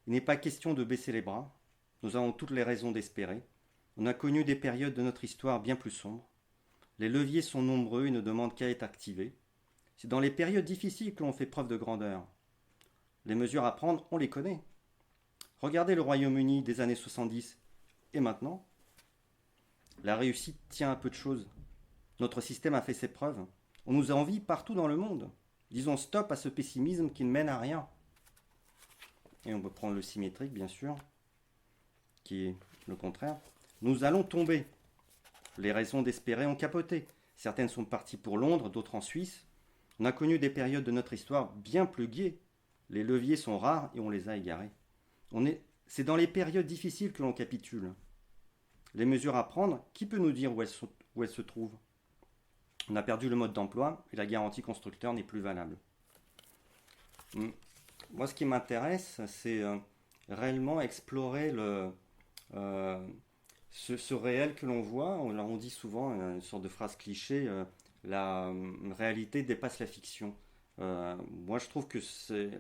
Il n'est pas question de baisser les bras. Nous avons toutes les raisons d'espérer. On a connu des périodes de notre histoire bien plus sombres. Les leviers sont nombreux et ne demandent qu'à être activés. C'est dans les périodes difficiles que l'on fait preuve de grandeur. Les mesures à prendre, on les connaît. Regardez le Royaume-Uni des années 70 et maintenant. La réussite tient à peu de choses. Notre système a fait ses preuves. On nous envie partout dans le monde. Disons stop à ce pessimisme qui ne mène à rien. Et on peut prendre le symétrique, bien sûr, qui est le contraire. Nous allons tomber. Les raisons d'espérer ont capoté. Certaines sont parties pour Londres, d'autres en Suisse. On a connu des périodes de notre histoire bien plus gaies. Les leviers sont rares et on les a égarés. C'est dans les périodes difficiles que l'on capitule. Les mesures à prendre, qui peut nous dire où elles se trouvent? On a perdu le mode d'emploi et la garantie constructeur n'est plus valable. Moi, ce qui m'intéresse, c'est réellement explorer ce réel que l'on voit. On dit souvent, une sorte de phrase cliché, la réalité dépasse la fiction. Moi, je trouve que c'est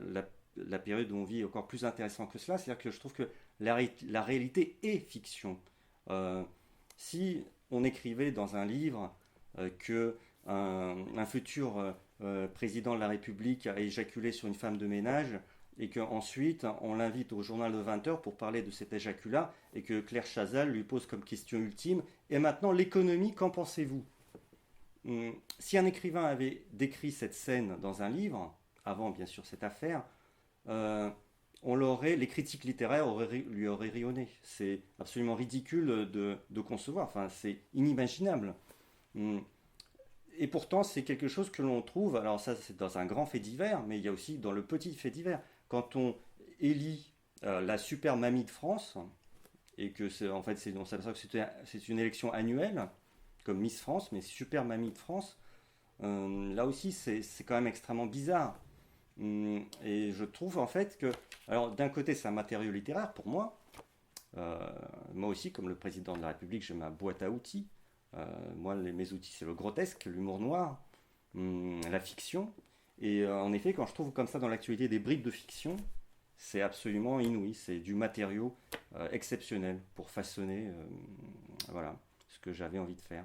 la période où on vit est encore plus intéressant que cela. C'est-à-dire que je trouve que la réalité est fiction. Si on écrivait dans un livre que un futur président de la République a éjaculé sur une femme de ménage et qu'ensuite on l'invite au journal de 20 heures pour parler de cet éjaculat et que Claire Chazal lui pose comme question ultime: et maintenant l'économie, qu'en pensez-vous? Si un écrivain avait décrit cette scène dans un livre, avant bien sûr cette affaire, les critiques littéraires lui auraient rionné. C'est absolument ridicule de concevoir, enfin c'est inimaginable. Et pourtant c'est quelque chose que l'on trouve, alors ça c'est dans un grand fait divers, mais il y a aussi dans le petit fait divers. Quand on élit la super mamie de France, et que en fait on s'aperçoit que c'est une élection annuelle, comme Miss France, mais super mamie de France, là aussi c'est quand même extrêmement bizarre. Et je trouve en fait que, alors d'un côté c'est un matériau littéraire pour moi, moi aussi comme le président de la République j'ai ma boîte à outils, moi mes outils c'est le grotesque, l'humour noir, la fiction, et en effet quand je trouve comme ça dans l'actualité des bribes de fiction, c'est absolument inouï, c'est du matériau exceptionnel pour façonner voilà, ce que j'avais envie de faire.